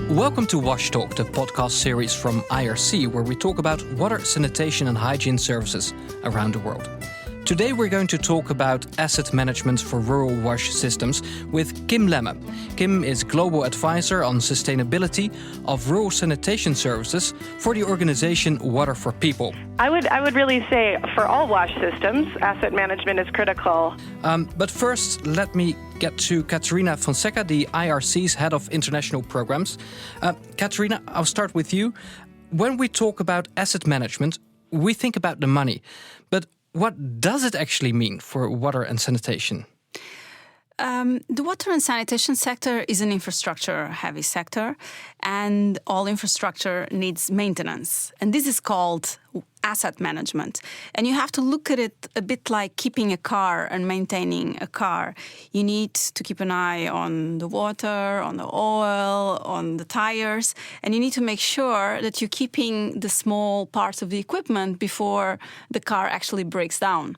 Welcome to Wash Talk, the podcast series from IRC, where we talk about water, sanitation and hygiene services around the world. Today we're going to talk about asset management for rural wash systems with Kim Lemme. Kim is Global Advisor on Sustainability of Rural Sanitation Services for the organization Water for People. I would really say for all wash systems, asset management is critical. But first, let me get to Katerina Fonseca, the IRC's Head of International Programs. Katerina, I'll start with you. When we talk about asset management, we think about the money. But what does it actually mean for water and sanitation? The water and sanitation sector is an infrastructure-heavy sector, and all infrastructure needs maintenance. And this is called asset management. And you have to look at it a bit like keeping a car and maintaining a car. You need to keep an eye on the water, on the oil, on the tires, and you need to make sure that you're keeping the small parts of the equipment before the car actually breaks down.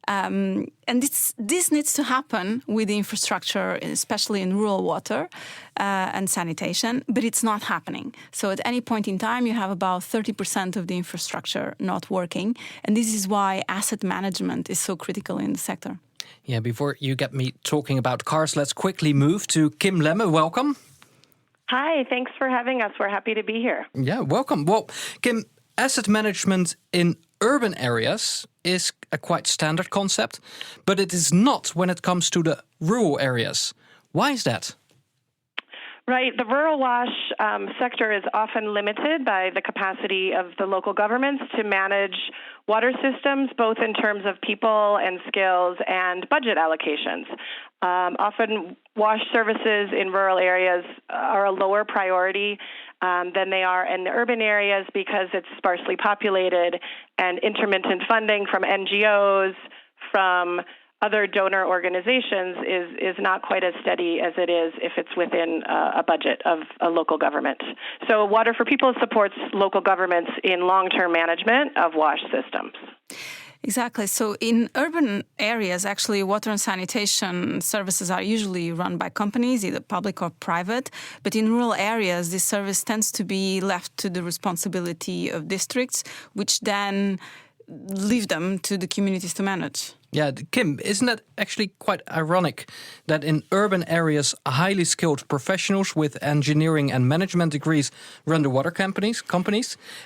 And this needs to happen with the infrastructure, especially in rural water and sanitation, but it's not happening. So at any point in time, you have about 30% of the infrastructure not working. And this is why asset management is so critical in the sector. Yeah, before you get me talking about cars, let's quickly move to Kim Lemme. Welcome. Hi, thanks for having us. We're happy to be here. Yeah, welcome. Well, Kim, asset management in urban areas is a quite standard concept, but it is not when it comes to the rural areas. Why is that? Right. The rural wash sector is often limited by the capacity of the local governments to manage water systems, both in terms of people and skills and budget allocations. Often wash services in rural areas are a lower priority than they are in the urban areas because it's sparsely populated and intermittent funding from NGOs, from other donor organizations is not quite as steady as it is if it's within a budget of a local government. So Water for People supports local governments in long-term management of wash systems. Exactly. So in urban areas, actually, water and sanitation services are usually run by companies, either public or private. But in rural areas, this service tends to be left to the responsibility of districts, which then leave them to the communities to manage. Yeah, Kim, isn't it actually quite ironic that in urban areas, highly skilled professionals with engineering and management degrees run the water companies,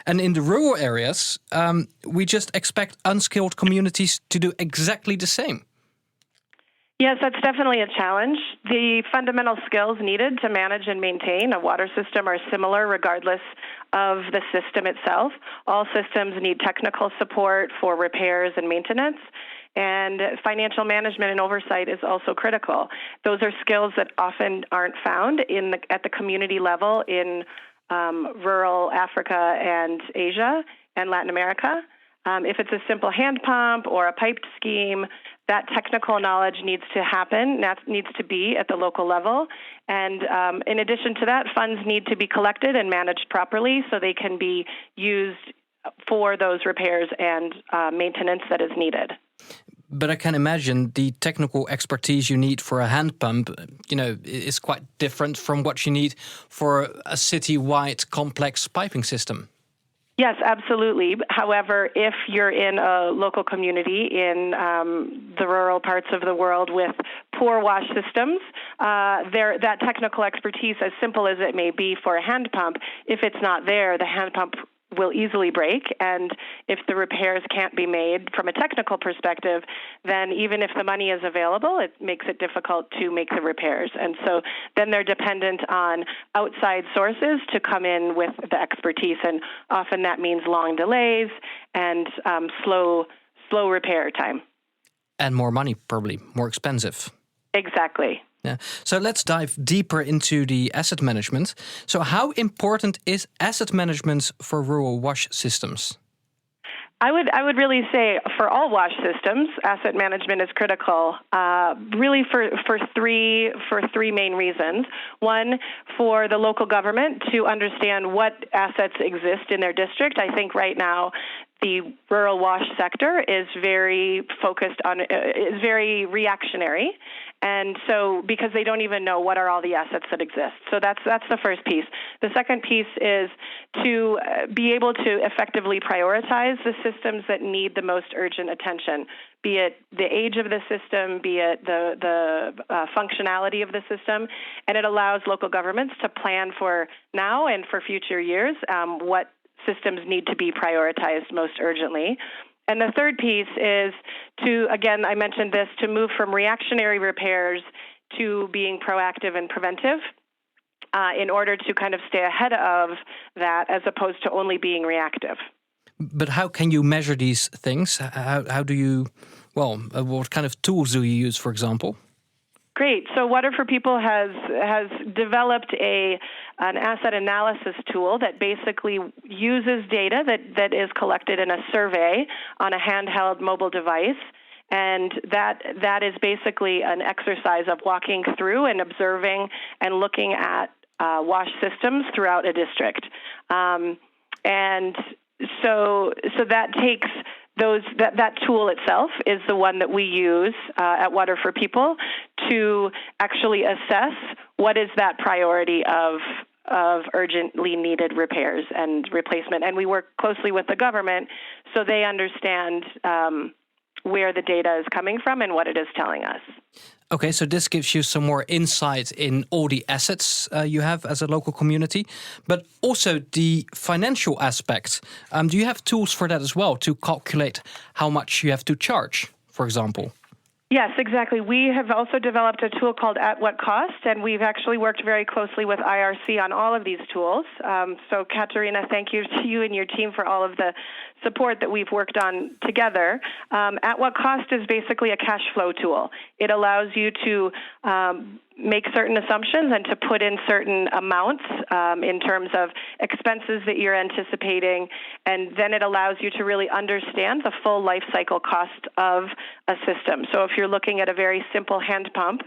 and in the rural areas, we just expect unskilled communities to do exactly the same? Yes, that's definitely a challenge. The fundamental skills needed to manage and maintain a water system are similar regardless of the system itself. All systems need technical support for repairs and maintenance, and financial management and oversight is also critical. Those are skills that often aren't found at the community level in rural Africa and Asia and Latin America. If it's a simple hand pump or a piped scheme, that technical knowledge needs to happen, that needs to be at the local level. And in addition to that, funds need to be collected and managed properly so they can be used for those repairs and maintenance that is needed. But I can imagine the technical expertise you need for a hand pump, is quite different from what you need for a city-wide complex piping system. Yes, absolutely. However, if you're in a local community in the rural parts of the world with poor wash systems, that technical expertise, as simple as it may be for a hand pump, if it's not there, the hand pump will easily break, and if the repairs can't be made from a technical perspective, then even if the money is available, it makes it difficult to make the repairs. And so then they're dependent on outside sources to come in with the expertise, and often that means long delays and slow repair time. And more money, probably, more expensive. Exactly. Yeah. So let's dive deeper into the asset management. So how important is asset management for rural wash systems? I would really say for all wash systems, asset management is critical. Really for three main reasons. One, for the local government to understand what assets exist in their district. I think right now the rural wash sector is very focused on, is very reactionary. And so because they don't even know what are all the assets that exist. So that's the first piece. The second piece is to be able to effectively prioritize the systems that need the most urgent attention, be it the age of the system, be it the functionality of the system, and it allows local governments to plan for now and for future years what systems need to be prioritized most urgently. And the third piece is to, again, I mentioned this, to move from reactionary repairs to being proactive and preventive in order to kind of stay ahead of that as opposed to only being reactive. But how can you measure these things? How do you, what kind of tools do you use, for example? Great. So Water for People has developed an asset analysis tool that basically uses data that is collected in a survey on a handheld mobile device. And that is basically an exercise of walking through and observing and looking at wash systems throughout a district. And so that takes that tool itself is the one that we use at Water for People to actually assess what is that priority of urgently needed repairs and replacement. And we work closely with the government so they understand where the data is coming from and what it is telling us. Okay, so this gives you some more insight in all the assets you have as a local community, but also the financial aspect. Do you have tools for that as well to calculate how much you have to charge, for example? Yes, exactly. We have also developed a tool called At What Cost, and we've actually worked very closely with IRC on all of these tools. So, Katerina, thank you to you and your team for all of the support that we've worked on together. At What Cost is basically a cash flow tool. It allows you to make certain assumptions and to put in certain amounts in terms of expenses that you're anticipating, and then it allows you to really understand the full life cycle cost of a system. So if you're looking at a very simple hand pump,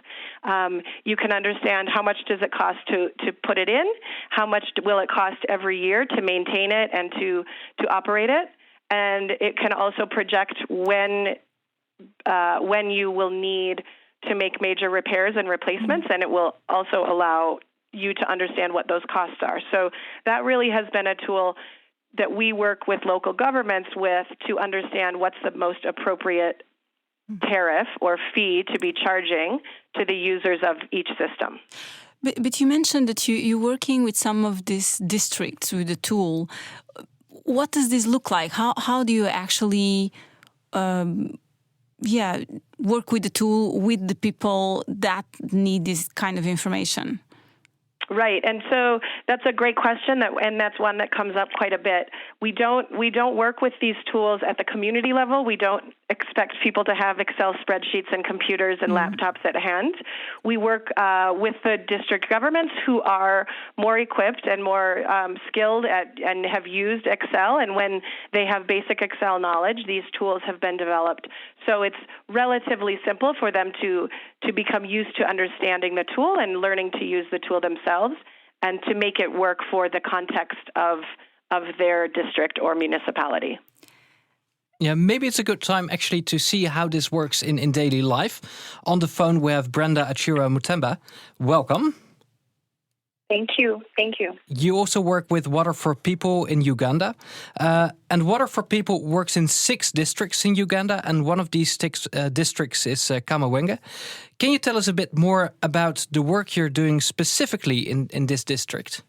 you can understand how much does it cost to put it in, how much will it cost every year to maintain it and to operate it, and it can also project when you will need to make major repairs and replacements, and it will also allow you to understand what those costs are. So that really has been a tool that we work with local governments with to understand what's the most appropriate tariff or fee to be charging to the users of each system. But you mentioned that you're working with some of these districts with the tool. What does this look like? How do you actually work with the tool, with the people that need this kind of information? Right, and so that's a great question, and that's one that comes up quite a bit. We don't work with these tools at the community level. We don't expect people to have Excel spreadsheets and computers and laptops at hand. We work with the district governments who are more equipped and more skilled and have used Excel, and when they have basic Excel knowledge, these tools have been developed. So it's relatively simple for them to become used to understanding the tool and learning to use the tool themselves and to make it work for the context of their district or municipality. Yeah, maybe it's a good time actually to see how this works in daily life. On the phone we have Brenda Achira Mutemba. Welcome. Thank you. Thank you. You also work with Water for People in Uganda. And Water for People works in 6 districts in Uganda, and one of these 6 districts is Kamawenge. Can you tell us a bit more about the work you're doing specifically in this district?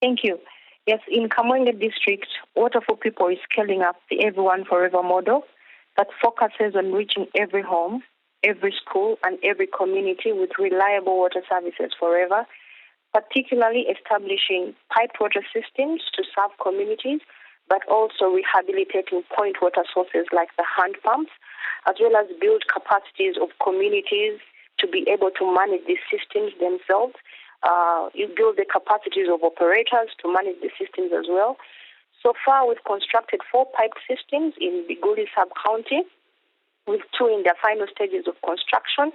Thank you. Yes, in Kamawenge district, Water for People is scaling up the Everyone Forever model that focuses on reaching every home, every school, and every community with reliable water services forever, particularly establishing piped water systems to serve communities, but also rehabilitating point water sources like the hand pumps, as well as build capacities of communities to be able to manage these systems themselves. You build the capacities of operators to manage the systems as well. So far, we've constructed 4 pipe systems in Biguli sub-county, with 2 in their final stages of construction,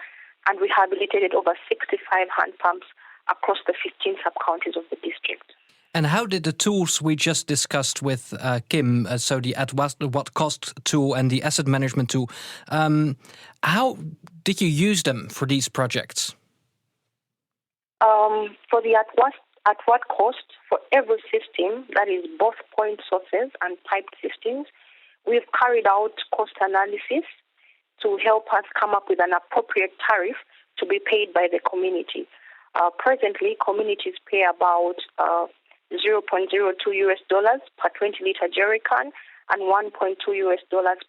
and rehabilitated over 65 hand pumps across the 15 sub-counties of the district. And how did the tools we just discussed with Kim, so the At What Cost tool and the asset management tool, how did you use them for these projects? For the at what cost for every system, that is both point sources and piped systems. We've carried out cost analysis to help us come up with an appropriate tariff to be paid by the community. Presently, communities pay about $0.02 per 20-liter jerry can and $1.2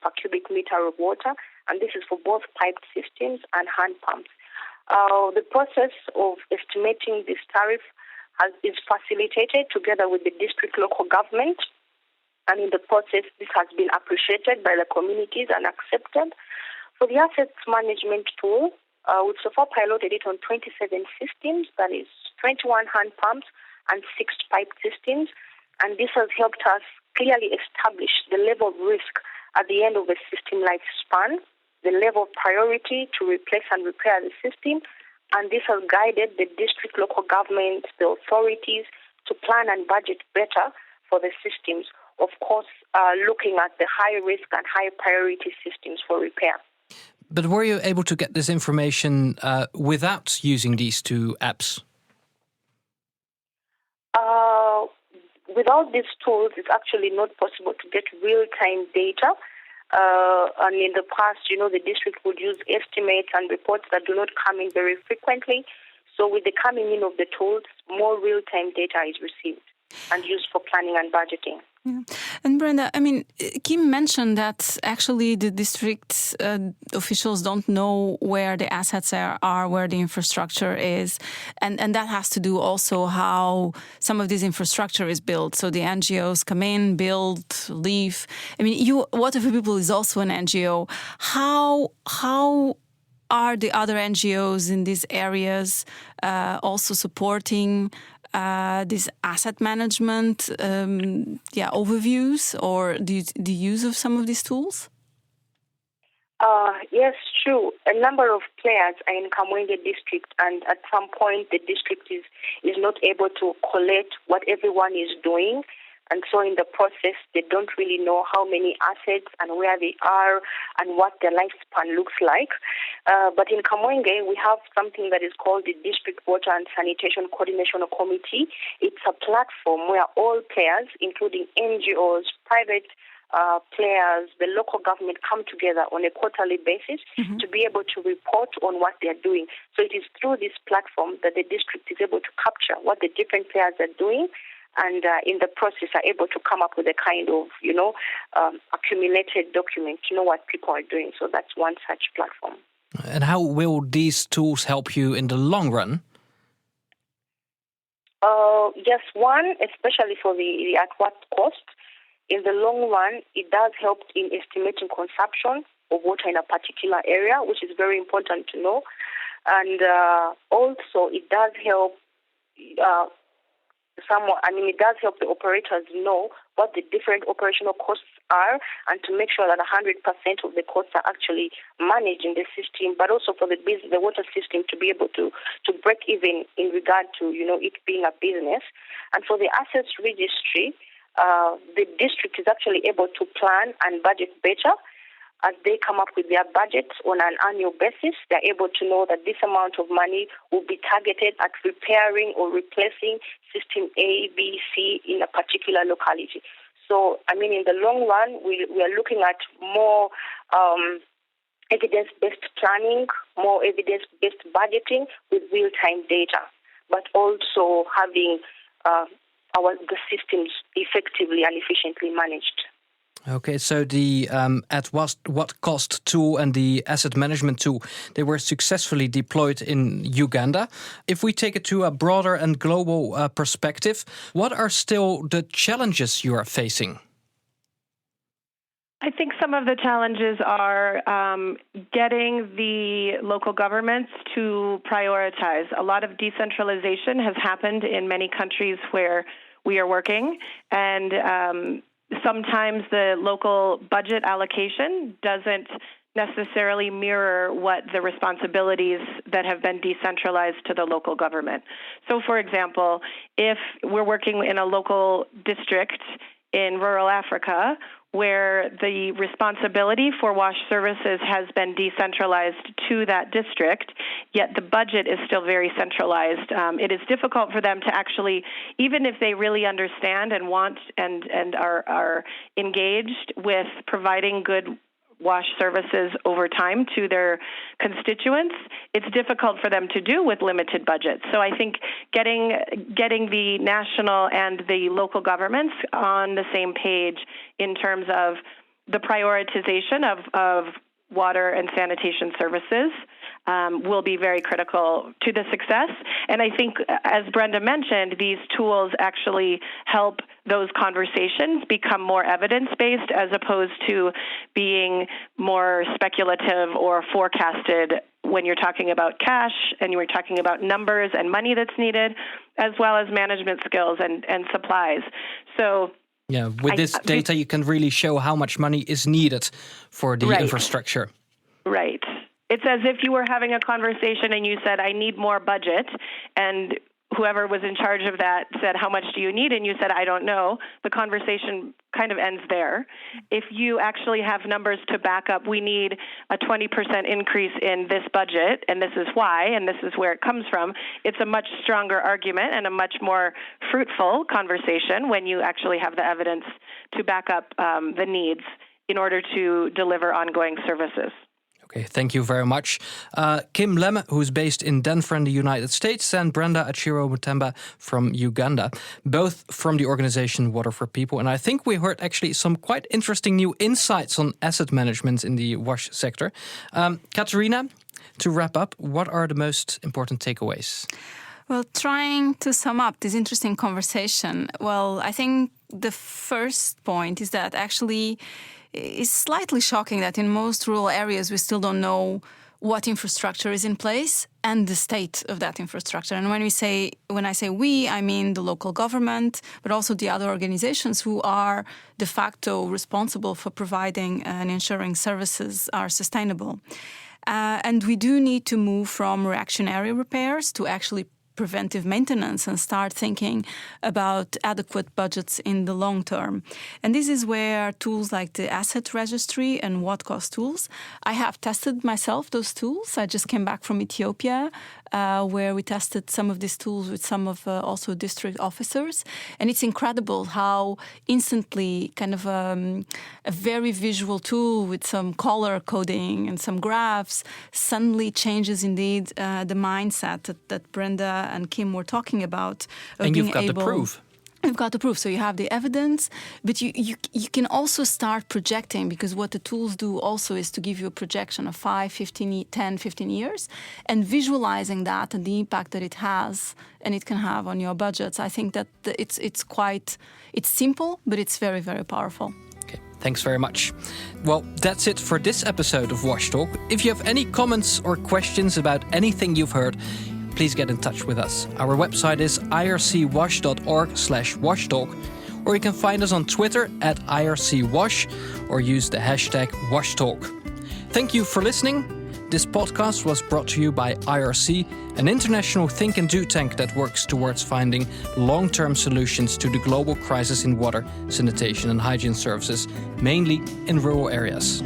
per cubic meter of water, and this is for both piped systems and hand pumps. The process of estimating this tariff is facilitated together with the district local government, and in the process, this has been appreciated by the communities and accepted. For the assets management tool, we've so far piloted it on 27 systems, that is 21 hand pumps and 6 pipe systems, and this has helped us clearly establish the level of risk at the end of the system lifespan, the level of priority to replace and repair the system, and this has guided the district local government, the authorities, to plan and budget better for the systems, of course, looking at the high risk and high priority systems for repair. But were you able to get this information without using these two apps? Without these tools, it's actually not possible to get real-time data. And in the past, the district would use estimates and reports that do not come in very frequently. So with the coming in of the tools, more real-time data is received and used for planning and budgeting. Yeah. And Brenda, Kim mentioned that actually the district officials don't know where the assets are, where the infrastructure is. And that has to do also how some of this infrastructure is built. So the NGOs come in, build, leave. Water for People is also an NGO. How are the other NGOs in these areas also supporting this asset management overviews or the use of some of these tools? Yes, true. A number of players are in Kamwenge district, and at some point the district is not able to collect what everyone is doing. And so in the process, they don't really know how many assets and where they are and what their lifespan looks like. But in Kamwenge, we have something that is called the District Water and Sanitation Coordination Committee. It's a platform where all players, including NGOs, private players, the local government, come together on a quarterly basis to be able to report on what they're doing. So it is through this platform that the district is able to capture what the different players are doing, and in the process are able to come up with a kind of, accumulated document to know what people are doing. So that's one such platform. And how will these tools help you in the long run? Yes, one, especially for the at what cost. In the long run, it does help in estimating consumption of water in a particular area, which is very important to know. And also, it does help it does help the operators know what the different operational costs are, and to make sure that 100% of the costs are actually managed in the system, but also for the water system to be able to break even in regard to it being a business. And for the assets registry, the district is actually able to plan and budget better. As they come up with their budgets on an annual basis, they're able to know that this amount of money will be targeted at repairing or replacing system A, B, C in a particular locality. So, in the long run, we are looking at more evidence-based planning, more evidence-based budgeting with real-time data, but also having the systems effectively and efficiently managed. Okay, so the at what cost tool and the asset management tool, they were successfully deployed in Uganda. If we take it to a broader and global perspective, what are still the challenges you are facing? I think some of the challenges are getting the local governments to prioritize. A lot of decentralization has happened in many countries where we are working, and sometimes the local budget allocation doesn't necessarily mirror what the responsibilities that have been decentralized to the local government. So, for example, if we're working in a local district in rural Africa where the responsibility for wash services has been decentralized to that district, yet the budget is still very centralized. It is difficult for them to actually, even if they really understand and want and are engaged with providing good wash services over time to their constituents, it's difficult for them to do with limited budgets. So I think getting the national and the local governments on the same page in terms of the prioritization of water and sanitation services will be very critical to the success. And I think, as Brenda mentioned, these tools actually help those conversations become more evidence-based as opposed to being more speculative or forecasted when you're talking about cash and you're talking about numbers and money that's needed, as well as management skills and supplies. So yeah, with this data, you can really show how much money is needed for the infrastructure. Right. It's as if you were having a conversation and you said, I need more budget, and whoever was in charge of that said, how much do you need? And you said, I don't know. The conversation kind of ends there. If you actually have numbers to back up, we need a 20% increase in this budget, and this is why, and this is where it comes from, it's a much stronger argument and a much more fruitful conversation when you actually have the evidence to back up the needs in order to deliver ongoing services. Okay, thank you very much. Kim Lemme, who's based in Denver in the United States, and Brenda Achiro Mutemba from Uganda, both from the organization Water for People. And I think we heard actually some quite interesting new insights on asset management in the wash sector. Katerina, to wrap up, what are the most important takeaways? Well, trying to sum up this interesting conversation, well, I think the first point is that actually it's slightly shocking that in most rural areas we still don't know what infrastructure is in place and the state of that infrastructure. And when I say we, I mean the local government, but also the other organizations who are de facto responsible for providing and ensuring services are sustainable. And we do need to move from reactionary repairs to actually preventive maintenance and start thinking about adequate budgets in the long term. And this is where tools like the asset registry and what cost tools, I have tested myself those tools. I just came back from Ethiopia where we tested some of these tools with some of also district officers. And it's incredible how instantly kind of a very visual tool with some color coding and some graphs suddenly changes indeed the mindset that Brenda and Kim were talking about. And you've got the proof. You've got the proof. So you have the evidence, but you can also start projecting, because what the tools do also is to give you a projection of 5, 15, 10, 15 years and visualizing that and the impact that it has and it can have on your budgets. I think that it's simple, but it's very, very powerful. Okay, thanks very much. Well, that's it for this episode of Wash Talk. If you have any comments or questions about anything you've heard, please get in touch with us. Our website is ircwash.org/washtalk, or you can find us on Twitter @IRCWash or use the hashtag WashTalk. Thank you for listening. This podcast was brought to you by IRC, an international think and do tank that works towards finding long-term solutions to the global crisis in water, sanitation and hygiene services, mainly in rural areas.